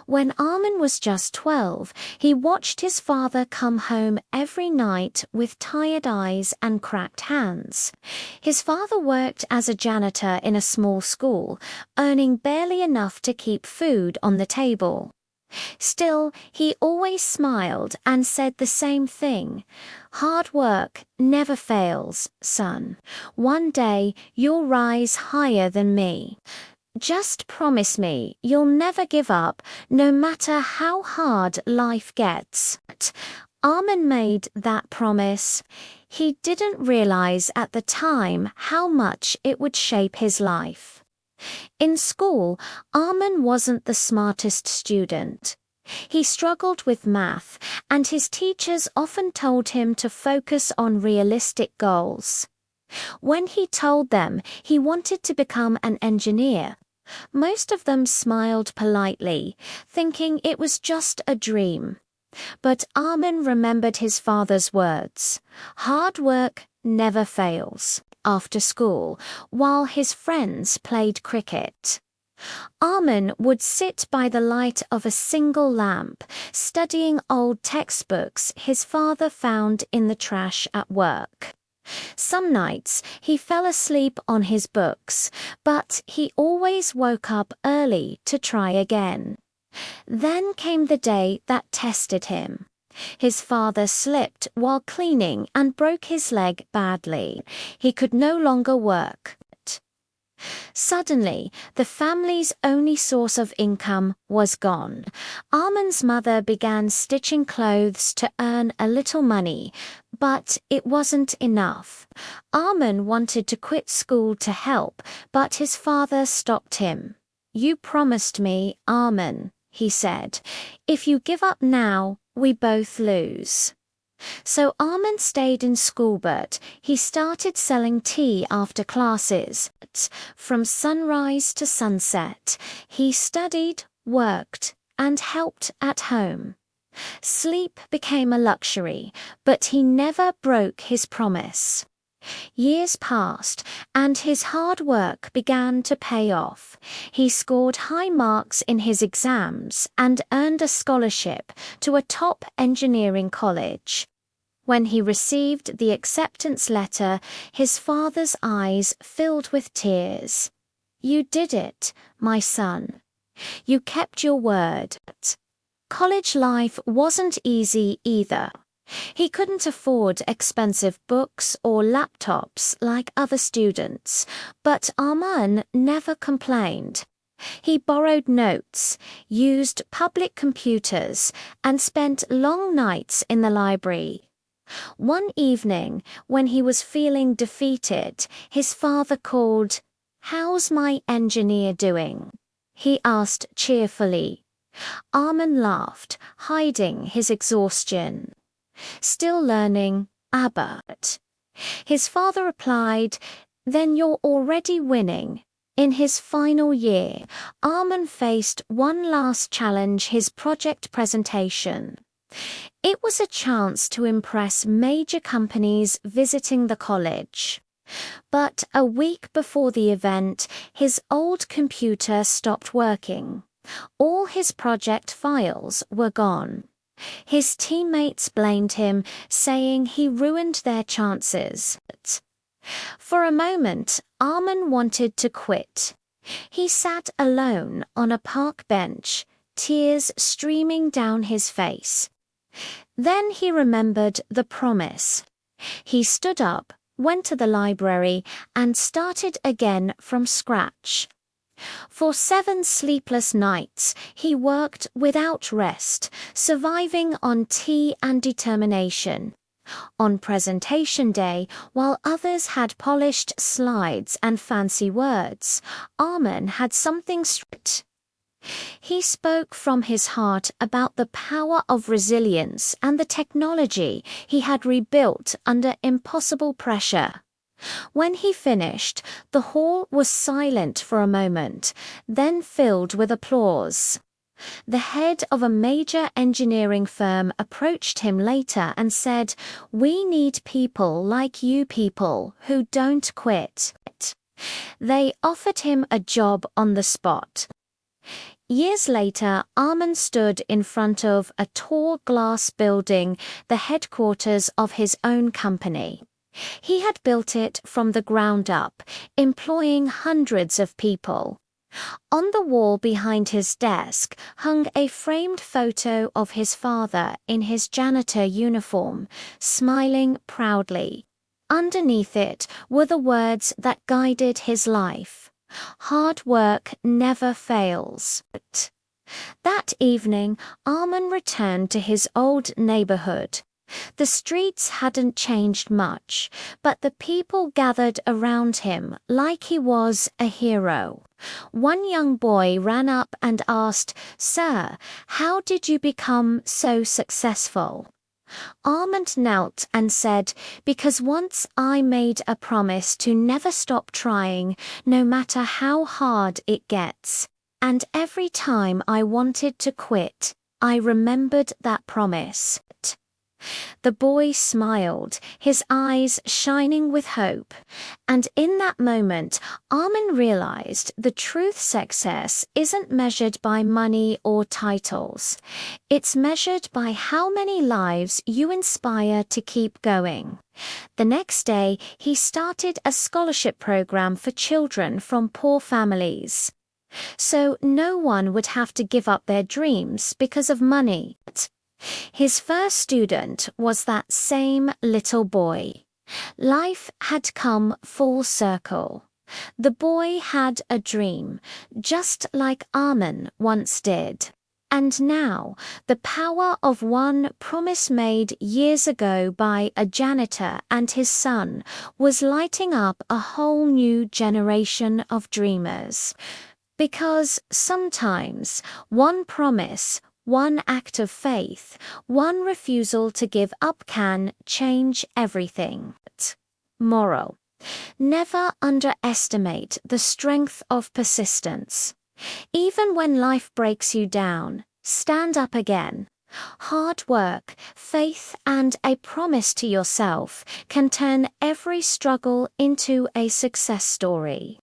When Armin was just 12, he watched his father come home every night with tired eyes and cracked hands. His father worked as a janitor in a small school, earning barely enough to keep food on the table. Still, he always smiled and said the same thing. "Hard work never fails, son. One day you'll rise higher than me. Just promise me you'll never give up, no matter how hard life gets." Armin made that promise. He didn't realize at the time how much it would shape his life. In school, Armin wasn't the smartest student. He struggled with math, and his teachers often told him to focus on realistic goals. When he told them he wanted to become an engineer, most of them smiled politely, thinking it was just a dream. But Armin remembered his father's words, "Hard work never fails," after school, while his friends played cricket. Armin would sit by the light of a single lamp, studying old textbooks his father found in the trash at work. Some nights he fell asleep on his books, but he always woke up early to try again. Then came the day that tested him. His father slipped while cleaning and broke his leg badly. He could no longer work. Suddenly, the family's only source of income was gone. Armin's mother began stitching clothes to earn a little money, but it wasn't enough. Armin wanted to quit school to help, but his father stopped him. "You promised me, Armin," he said. "If you give up now, we both lose." So Armin stayed in school, but he started selling tea after classes. From sunrise to sunset, he studied, worked, and helped at home. Sleep became a luxury, but he never broke his promise. Years passed, and his hard work began to pay off. He scored high marks in his exams and earned a scholarship to a top engineering college. When he received the acceptance letter, his father's eyes filled with tears. "You did it, my son. You kept your word." College life wasn't easy either. He couldn't afford expensive books or laptops like other students, but Armin never complained. He borrowed notes, used public computers, and spent long nights in the library. One evening, when he was feeling defeated, his father called. "How's my engineer doing?" he asked cheerfully. Armin laughed, hiding his exhaustion. "Still learning, Albert." His father replied, "Then you're already winning." In his final year, Armin faced one last challenge: his project presentation. It was a chance to impress major companies visiting the college. But a week before the event, his old computer stopped working. All his project files were gone. His teammates blamed him, saying he ruined their chances. For a moment, Armin wanted to quit. He sat alone on a park bench, tears streaming down his face. Then he remembered the promise. He stood up, went to the library, and started again from scratch. For 7 sleepless nights, he worked without rest, surviving on tea and determination. On presentation day, while others had polished slides and fancy words, Armin had something strict. He spoke from his heart about the power of resilience and the technology he had rebuilt under impossible pressure. When he finished, the hall was silent for a moment, then filled with applause. The head of a major engineering firm approached him later and said, "We need people like you people who don't quit." They offered him a job on the spot. Years later, Arman stood in front of a tall glass building, the headquarters of his own company. He had built it from the ground up, employing hundreds of people. On the wall behind his desk hung a framed photo of his father in his janitor uniform, smiling proudly. Underneath it were the words that guided his life: "Hard work never fails." That evening, Arman returned to his old neighborhood. The streets hadn't changed much, but the people gathered around him like he was a hero. One young boy ran up and asked, "Sir, how did you become so successful?" Armand knelt and said, "Because once I made a promise to never stop trying, no matter how hard it gets. And every time I wanted to quit, I remembered that promise." The boy smiled, his eyes shining with hope. And in that moment, Armin realized the truth: success isn't measured by money or titles. It's measured by how many lives you inspire to keep going. The next day, he started a scholarship program for children from poor families, so no one would have to give up their dreams because of money. His first student was that same little boy. Life had come full circle. The boy had a dream, just like Armin once did. And now, the power of one promise made years ago by a janitor and his son was lighting up a whole new generation of dreamers. Because sometimes one promise, one act of faith, one refusal to give up can change everything. Moral: never underestimate the strength of persistence. Even when life breaks you down, stand up again. Hard work, faith, and a promise to yourself can turn every struggle into a success story.